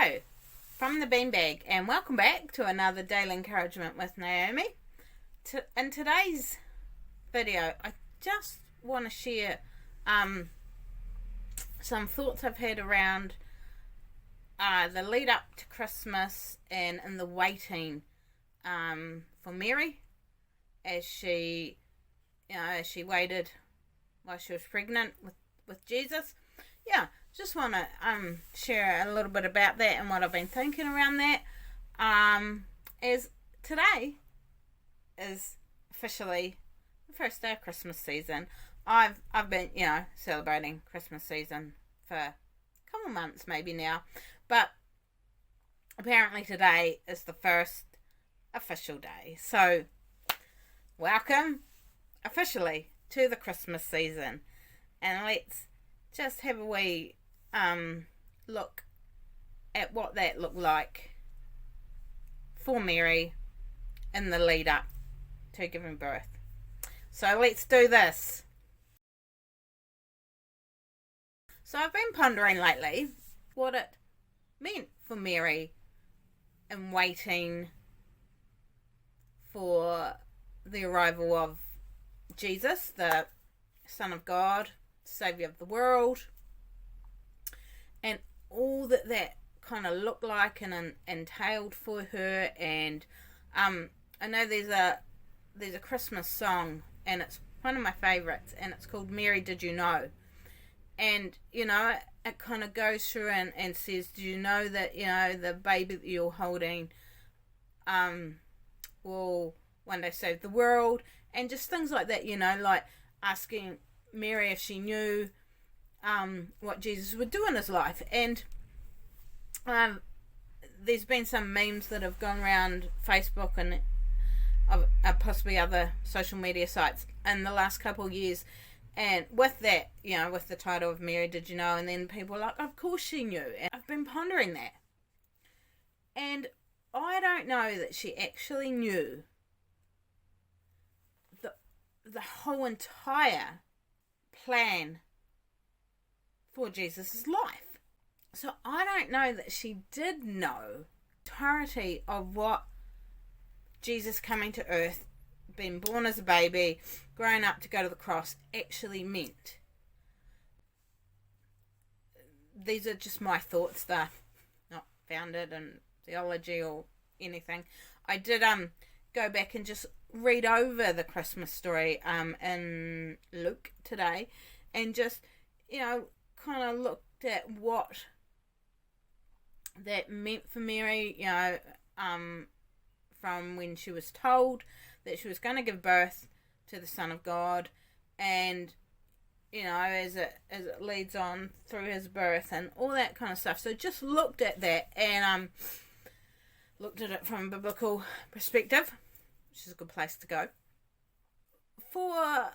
Hello from the beanbag, and welcome back to another Daily Encouragement with Naomi. In today's video, I just want to share some thoughts I've had around the lead up to Christmas and in the waiting for Mary as she waited while she was pregnant with Jesus. Just want to share a little bit about that and what I've been thinking around that. As today is officially the first day of Christmas season. I've been celebrating Christmas season for a couple months maybe now, but apparently today is the first official day. So welcome officially to the Christmas season, and let's just have a wee look at what that looked like for Mary in the lead up to giving birth. So let's do this. So I've been pondering lately what it meant for Mary in waiting for the arrival of Jesus, the Son of God, Saviour of the world, and all that kind of looked like and entailed for her. And I know there's a Christmas song, and it's one of my favourites, and it's called Mary, Did You Know? And it kind of goes through and says, do you know that the baby that you're holding will one day save the world, and just things like that, like asking Mary if she knew what Jesus would do in his life. And there's been some memes that have gone around Facebook and possibly other social media sites in the last couple of years, and with that, with the title of Mary, Did You Know? And then people are like, of course she knew. And I've been pondering that, and I don't know that she actually knew the whole entire plan for Jesus' life. So I don't know that she did know the entirety of what Jesus coming to earth, being born as a baby, growing up to go to the cross actually meant. These are just my thoughts. They're not founded in theology or anything. I did go back and just read over the Christmas story in Luke today, and just kind of looked at what that meant for Mary, from when she was told that she was going to give birth to the Son of God, and as it leads on through his birth and all that kind of stuff. So just looked at that and looked at it from a biblical perspective, which is a good place to go for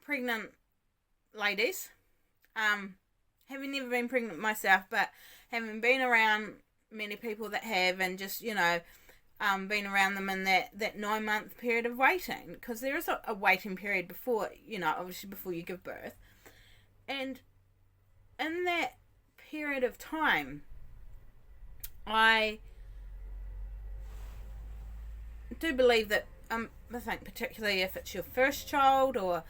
pregnant ladies. Having never been pregnant myself, but having been around many people that have, and just been around them in that 9-month period of waiting, because there is a waiting period before, obviously before you give birth, and in that period of time, I do believe that I think particularly if it's your first child, or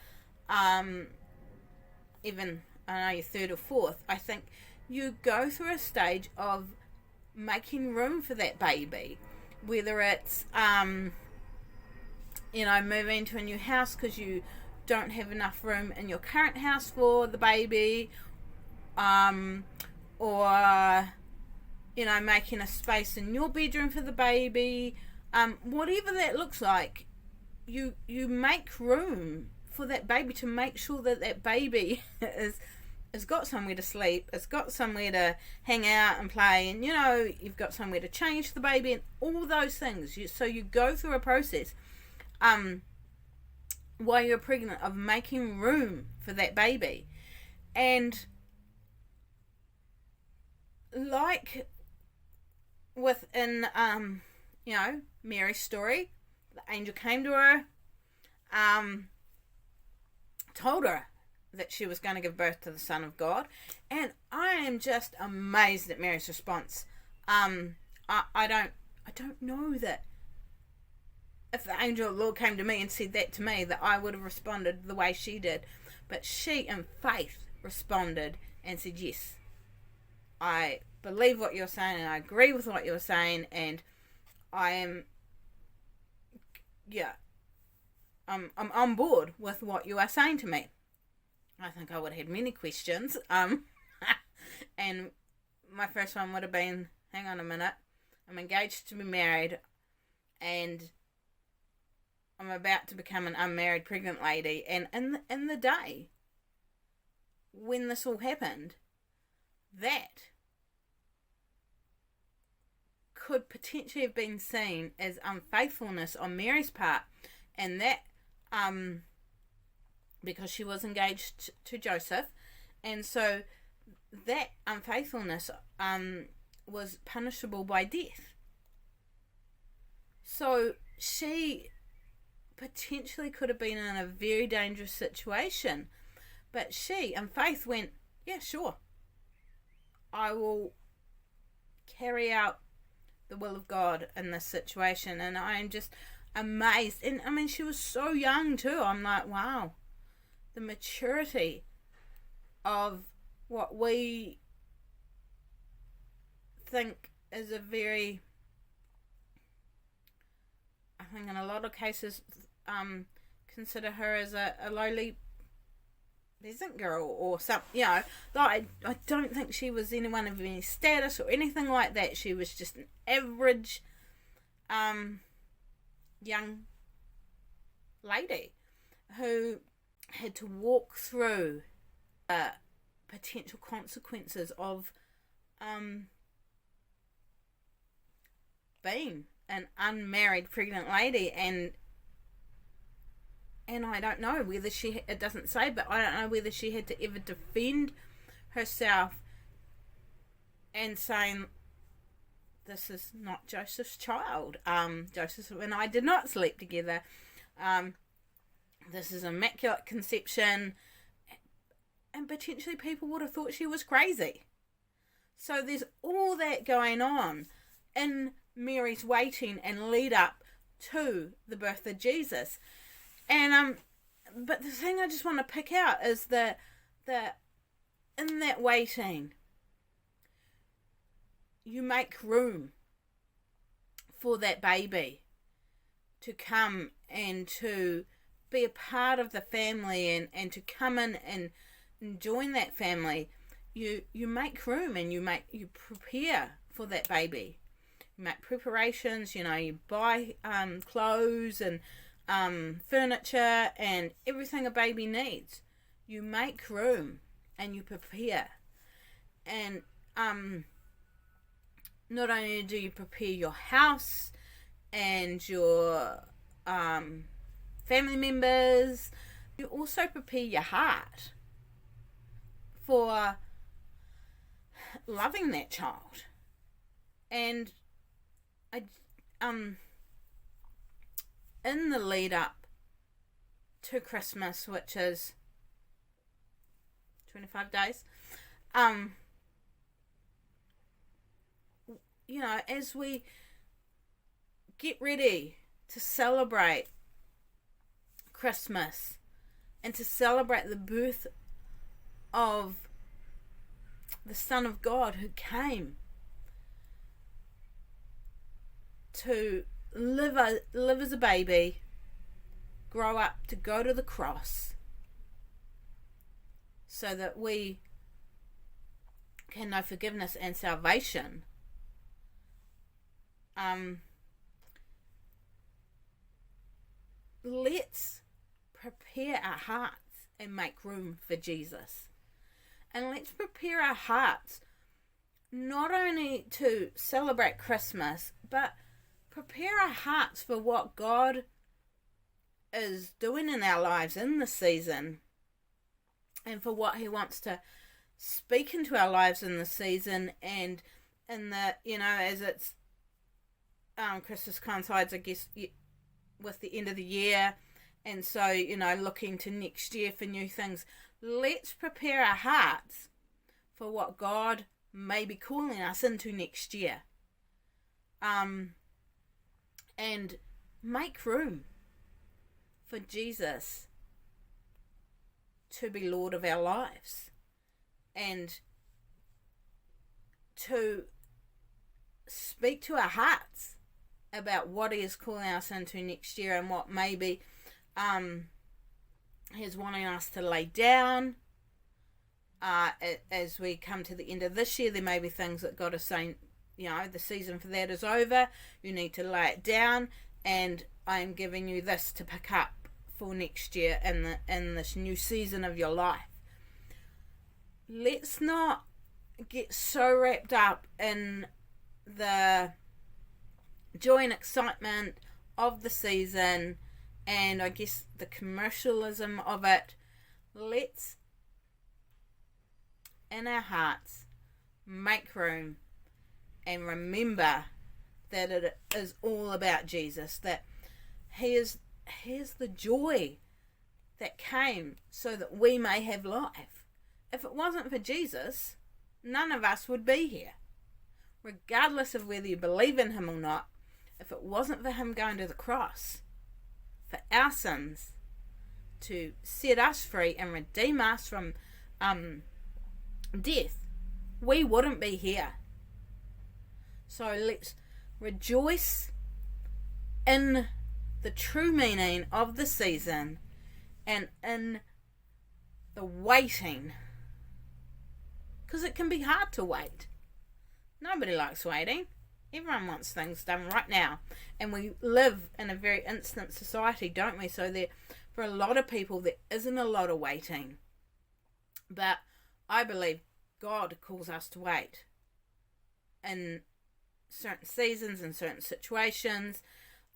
even your third or fourth, I think you go through a stage of making room for that baby, whether it's moving to a new house because you don't have enough room in your current house for the baby, or making a space in your bedroom for the baby, whatever that looks like, you make room for that baby to make sure that baby has got somewhere to sleep, has got somewhere to hang out and play, and you've got somewhere to change the baby and all those things. So you go through a process while you're pregnant of making room for that baby. And like within Mary's story, the angel came to her, told her that she was going to give birth to the Son of God. And I am just amazed at Mary's response. I don't know that if the angel of the Lord came to me and said that to me, that I would have responded the way she did. But she, in faith, responded and said, yes, I believe what you're saying and I agree with what you're saying, and I am, I'm on board with what you are saying to me. I think I would have had many questions. And my first one would have been, hang on a minute, I'm engaged to be married and I'm about to become an unmarried pregnant lady, and in the day when this all happened, that could potentially have been seen as unfaithfulness on Mary's part, and that because she was engaged to Joseph, and so that unfaithfulness was punishable by death. So she potentially could have been in a very dangerous situation, but she, in faith, went, yeah, sure, I will carry out the will of God in this situation. And I am just amazed. And I mean, she was so young too. I'm like, wow, the maturity of what we think is a very, I think in a lot of cases, consider her as a lowly peasant girl or something, like I don't think she was anyone of any status or anything like that. She was just an average young lady who had to walk through potential consequences of being an unmarried pregnant lady, and I don't know whether it doesn't say, but I don't know whether she had to ever defend herself and saying, this is not Joseph's child. Joseph and I did not sleep together. This is immaculate conception. And potentially people would have thought she was crazy. So there's all that going on in Mary's waiting and lead up to the birth of Jesus. And but the thing I just want to pick out is that in that waiting, you make room for that baby to come and to be a part of the family, and to come in and join that family. You make room, and you prepare for that baby. You make preparations, you buy clothes and furniture and everything a baby needs. You make room and you prepare. And not only do you prepare your house and your family members, you also prepare your heart for loving that child. And in the lead up to Christmas, which is 25 days, as we get ready to celebrate Christmas and to celebrate the birth of the Son of God who came to live as a baby, grow up to go to the cross, so that we can know forgiveness and salvation. Let's prepare our hearts and make room for Jesus. And let's prepare our hearts not only to celebrate Christmas, but prepare our hearts for what God is doing in our lives in this season, and for what He wants to speak into our lives in this season. And in the, as it's Christmas coincides, I guess, with the end of the year, and so looking to next year for new things. let's prepare our hearts for what God may be calling us into next year. And make room for Jesus to be Lord of our lives, and to speak to our hearts about what He is calling us into next year, and what maybe He's wanting us to lay down. As we come to the end of this year, there may be things that God is saying, the season for that is over. You need to lay it down, and I am giving you this to pick up for next year in this new season of your life. Let's not get so wrapped up in the joy and excitement of the season, and I guess the commercialism of it. Let's, in our hearts, make room and remember that it is all about Jesus, that He is the joy that came so that we may have life. If it wasn't for Jesus, none of us would be here. Regardless of whether you believe in Him or not, if it wasn't for Him going to the cross for our sins, to set us free and redeem us from death, we wouldn't be here. So let's rejoice in the true meaning of the season, and in the waiting, because it can be hard to wait. Nobody likes waiting. Everyone wants things done right now, and we live in a very instant society, don't we? So for a lot of people, there isn't a lot of waiting, but I believe God calls us to wait in certain seasons and certain situations.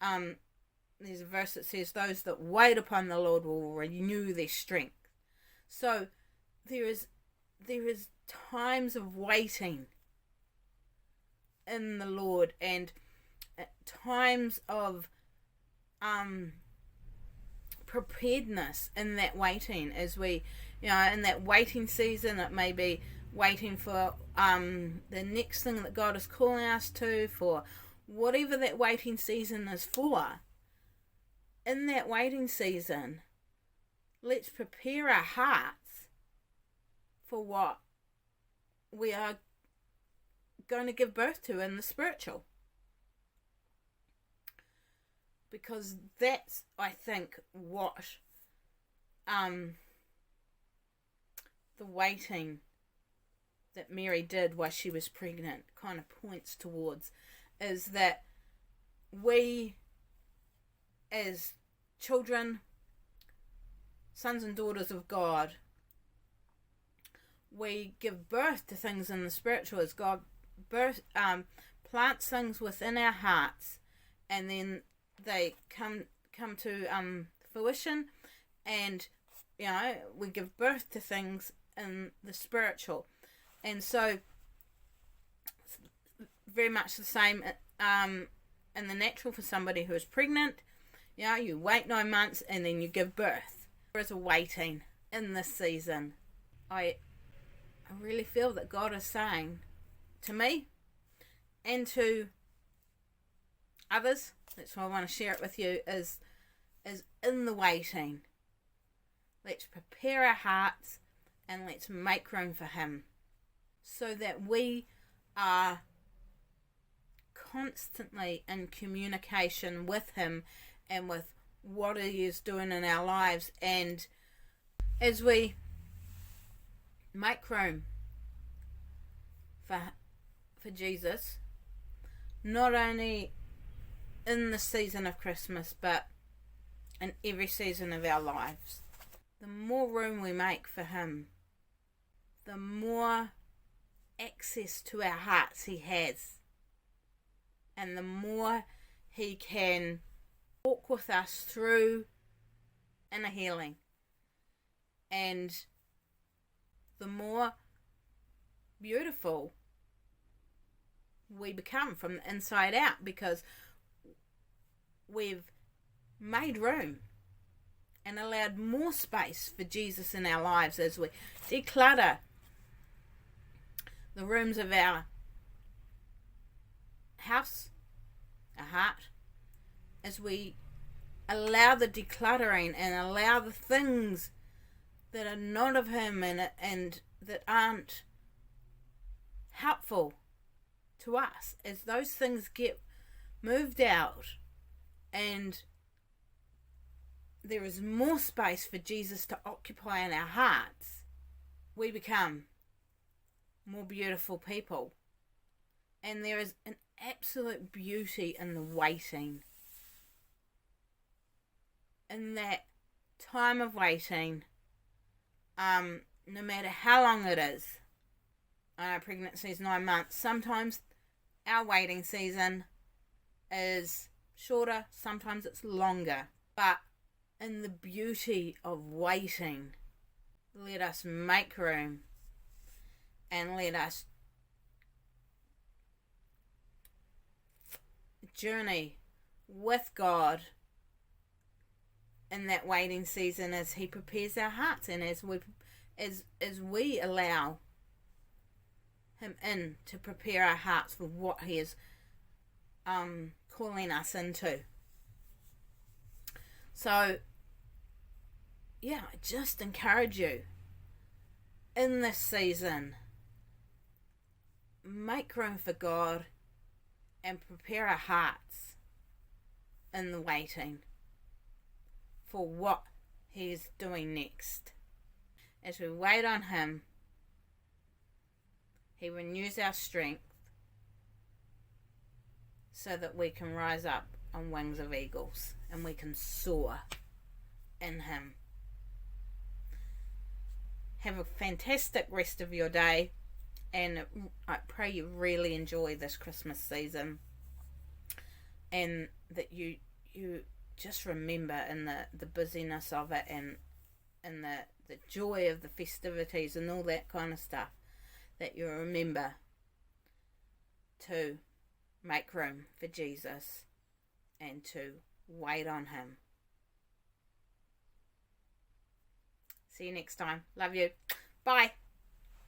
There's a verse that says, those that wait upon the Lord will renew their strength. So there is times of waiting in the Lord, and times of preparedness in that waiting. As we, in that waiting season, it may be waiting for the next thing that God is calling us to, for whatever that waiting season is for. In that waiting season, let's prepare our hearts for what we are going to give birth to in the spiritual. Because that's, I think, what the waiting that Mary did while she was pregnant kind of points towards, is that we, as children, sons and daughters of God, we give birth to things in the spiritual as God plants things within our hearts, and then they come to fruition, and we give birth to things in the spiritual. And so very much the same in the natural for somebody who is pregnant. You wait 9 months and then you give birth. There is a waiting in this season. I really feel that God is saying to me and to others, that's why I want to share it with you, is in the waiting. Let's prepare our hearts and let's make room for Him, so that we are constantly in communication with Him and with what He is doing in our lives. And as we make room for Jesus, not only in the season of Christmas, but in every season of our lives, the more room we make for Him, the more access to our hearts He has, and the more He can walk with us through inner healing, and the more beautiful we become from the inside out, because we've made room and allowed more space for Jesus in our lives as we declutter the rooms of our house, our heart, as we allow the decluttering and allow the things that are not of Him and that aren't helpful to us, as those things get moved out and there is more space for Jesus to occupy in our hearts, we become more beautiful people. And there is an absolute beauty in the waiting. In that time of waiting, no matter how long it is, I know pregnancy is 9 months, sometimes our waiting season is shorter, sometimes it's longer. But in the beauty of waiting, let us make room and let us journey with God in that waiting season as He prepares our hearts, and as we allow Him in to prepare our hearts for what He is calling us into. So yeah, I just encourage you in this season, make room for God and prepare our hearts in the waiting for what He is doing next. As we wait on Him, He renews our strength so that we can rise up on wings of eagles and we can soar in Him. Have a fantastic rest of your day, and I pray you really enjoy this Christmas season, and that you just remember in the busyness of it and the joy of the festivities and all that kind of stuff, that you remember to make room for Jesus and to wait on Him. See you next time. Love you. Bye.